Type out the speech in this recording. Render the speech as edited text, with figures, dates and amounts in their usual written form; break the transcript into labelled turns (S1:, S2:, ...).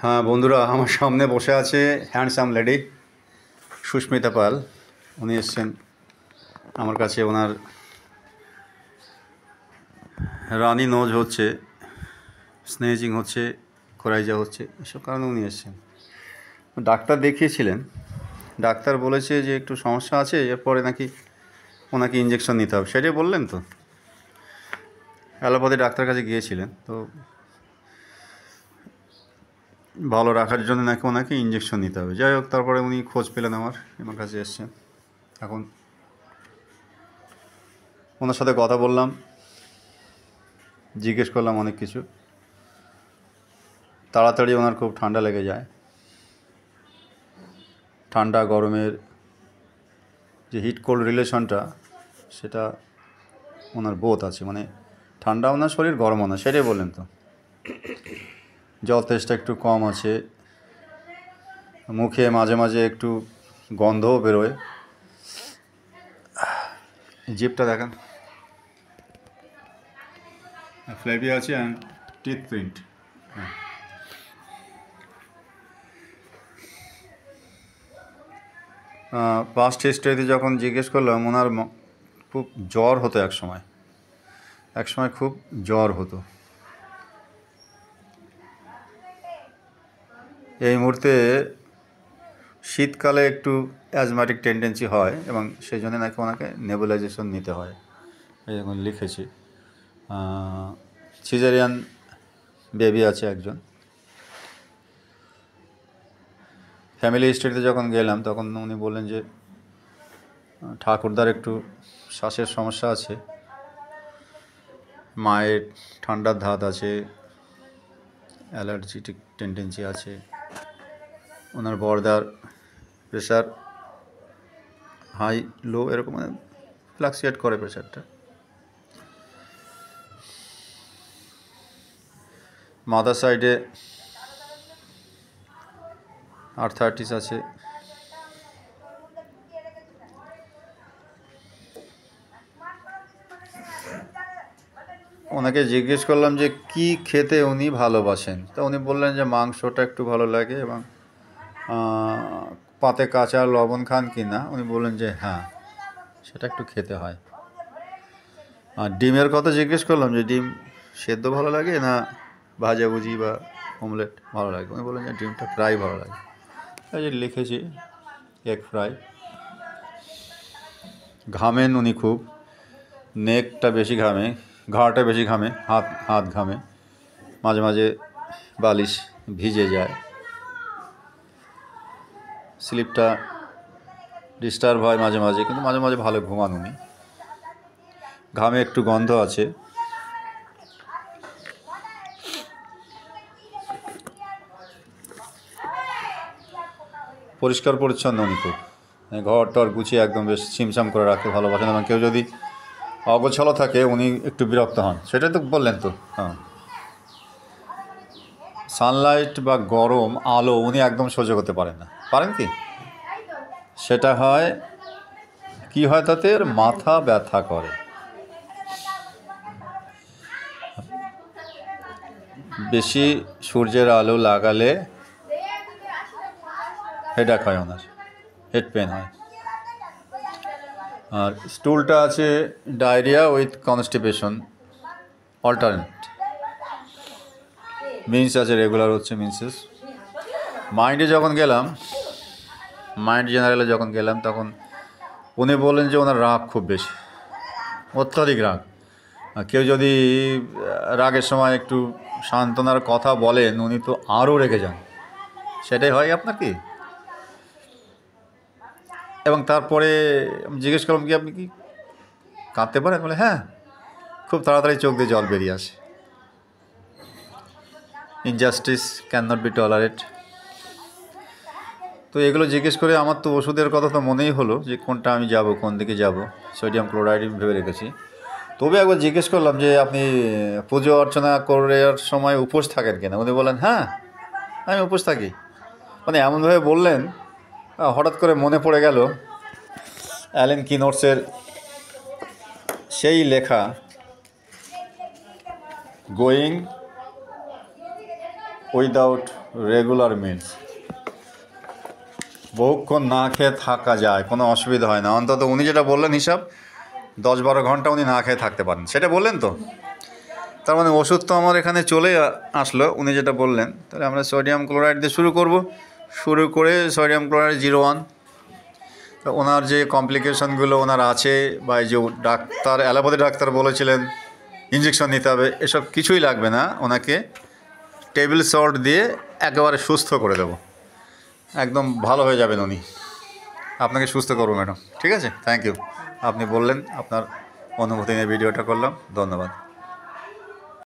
S1: হ্যাঁ বন্ধুরা, আমার সামনে বসে আছে হ্যান্ডসাম লেডি সুস্মিতা পাল। উনি এসছেন আমার কাছে। ওনার রানি নোজ হচ্ছে, স্নেজিং হচ্ছে, কোরাইজা হচ্ছে, এসব কারণে উনি এসছেন। ডাক্তার দেখিয়েছিলেন, ডাক্তার বলেছে যে একটু সমস্যা আছে, এরপরে নাকি ওনাকে ইঞ্জেকশন নিতে হবে। সেটাই বললেন তো? অ্যালোপ্যাথি ডাক্তার কাছে গিয়েছিলেন, তো ভালো রাখার জন্য নাকি ওনাকে ইঞ্জেকশন নিতে হবে। যাই হোক, তারপরে উনি খোঁজ পেলেন আমার কাছে এসছেন। এখন ওনার সাথে কথা বললাম, জিজ্ঞেস করলাম অনেক কিছু। তাড়াতাড়ি ওনার খুব ঠান্ডা লেগে যায়। ঠান্ডা গরমের যে হিট কোল্ড রিলেশনটা, সেটা ওনার বোধ আছে, মানে ঠান্ডা ওনার শরীর, গরম ওনার, সেটাই বললেন তো। জল তেষ্টা একটু কম আছে, মুখে মাঝে মাঝে একটু গন্ধও বেরোয়। জিভটা দেখেন, ফ্লেভি আছে অ্যান্ড টিথ প্রিন্ট। পাস্ট হিস্ট্রিতে যখন জিজ্ঞেস করলাম, ওনার খুব জ্বর হতো এক সময় খুব জ্বর হতো। এই মুহূর্তে শীতকালে একটু অ্যাজমাটিক টেন্ডেন্সি হয়, এবং সেই জন্য নাকি ওনাকে নেবুলাইজেশন নিতে হয়। এই এখন লিখেছি। সিজারিয়ান বেবি আছে একজন। ফ্যামিলি হিস্ট্রিতে যখন গেলাম, তখন উনি বললেন যে ঠাকুরদার একটু শ্বাসের সমস্যা আছে, মায়ের ঠান্ডার ধাত আছে, অ্যালার্জিটিক টেন্ডেন্সি আছে, ওনার বড়দার প্রেশার হাই লো এরকম ফ্লাকচুয়েট করে প্রেশারটা। মাদার সাইডে আর্থারাইটিস আছে। ওনাকে জিজ্ঞেস করলাম যে কি খেতে উনি ভালোবাসেন, তা উনি বললেন যে মাংসটা একটু ভালো লাগে, এবং পাতে কাঁচা লবণ খান কি না। উনি বললেন যে হ্যাঁ, সেটা একটু খেতে হয়। আর ডিমের কথা জিজ্ঞেস করলাম যে ডিম সেদ্ধ ভালো লাগে না ভাজাভুজি বা অমলেট ভালো লাগে। উনি বললেন যে ডিমটা ফ্রাই ভালো লাগে। এই যে লিখেছি এগ ফ্রাই। ঘামেন উনি খুব, নেকটা বেশি ঘামে, ঘাড়টা বেশি ঘামে, হাত ঘামে, মাঝে মাঝে বালিশ ভিজে যায়, স্লিপটা ডিস্টার্ব হয় মাঝে মাঝে, কিন্তু মাঝে মাঝে ভালো ঘুমান উনি। ঘামে একটু গন্ধ আছে। পরিষ্কার পরিচ্ছন্ন উনি খুব, ঘর টর গুছিয়ে একদম বেশ ছিমছাম করে রাখতে ভালোবাসেন, এবং কেউ যদি অগোছালো থাকে উনি একটু বিরক্ত হন। সেটাই তো বললেন তো। হ্যাঁ, সানলাইট বা গরম আলো উনি একদম সহ্য করতে পারেন না। পারেন কি? সেটা হয় কি হয়, তাতে মাথা ব্যথা করে। বেশি সূর্যের আলো লাগালে হেডেক হয় ওনার, হেড পেন হয়। আর স্টুলটা আছে diarrhoea with constipation alternate. Means আছে, রেগুলার হচ্ছে মিন্সেস। মাইন্ড জেনারেলে যখন গেলাম, তখন উনি বললেন যে ওনার রাগ খুব বেশি, অত্যাধিক রাগ। কেউ যদি রাগের সময় একটু সান্ত্বনার কথা বলেন, উনি তো আরও রেগে যান। সেটাই হয় আপনার কি? এবং তারপরে জিজ্ঞেস করলাম কি আপনি কি কাঁদতে পারেন? বলে হ্যাঁ, খুব তাড়াতাড়ি চোখ দিয়ে জল বেরিয়ে আসে। Injustice cannot be tolerate. তো এগুলো জিজ্ঞেস করে আমার তো ওষুধের কথা তো মনেই হলো যে কোনটা আমি যাব, কোন দিকে যাব। সোডিয়াম ক্লোরাইড ভেবে রেখেছি। তবে একবার জিজ্ঞেস করলাম যে আপনি পুজো অর্চনা করার সময় উপোস থাকেন কিনা। উনি বললেন হ্যাঁ, আমি উপোস থাকি। মানে এমনভাবে বললেন, হঠাৎ করে মনে পড়ে গেল অ্যালেন কিনোটসের সেই লেখা গোয়িং উইদাউট রেগুলার মিলস। বহুক্ষণ না খেয়ে থাকা যায়, কোনো অসুবিধা হয় না। অন্তত উনি যেটা বললেন হিসাব 10-12 ঘন্টা উনি না খেয়ে থাকতে পারেন, সেটা বললেন তো। তার মানে ওষুধ তো আমার এখানে চলে আসলো উনি যেটা বললেন। তাহলে আমরা সোডিয়াম ক্লোরাইড দিয়ে শুরু করে সোডিয়াম ক্লোরাইড 0.1। তো ওনার যে কমপ্লিকেশনগুলো ওনার আছে, বা এই যে ডাক্তার অ্যালোপ্যাথি ডাক্তার বলেছিলেন ইঞ্জেকশন নিতে হবে, এসব কিছুই লাগবে না। ওনাকে টেবিল সল্ট দিয়ে একেবারে সুস্থ করে দেবো, একদম ভালো হয়ে যাবেন উনি। আপনাকে সুস্থ করবো ম্যাডাম, ঠিক আছে? Thank you. আপনি বললেন, আপনার অনুমতি নিয়ে ভিডিওটা করলাম, ধন্যবাদ।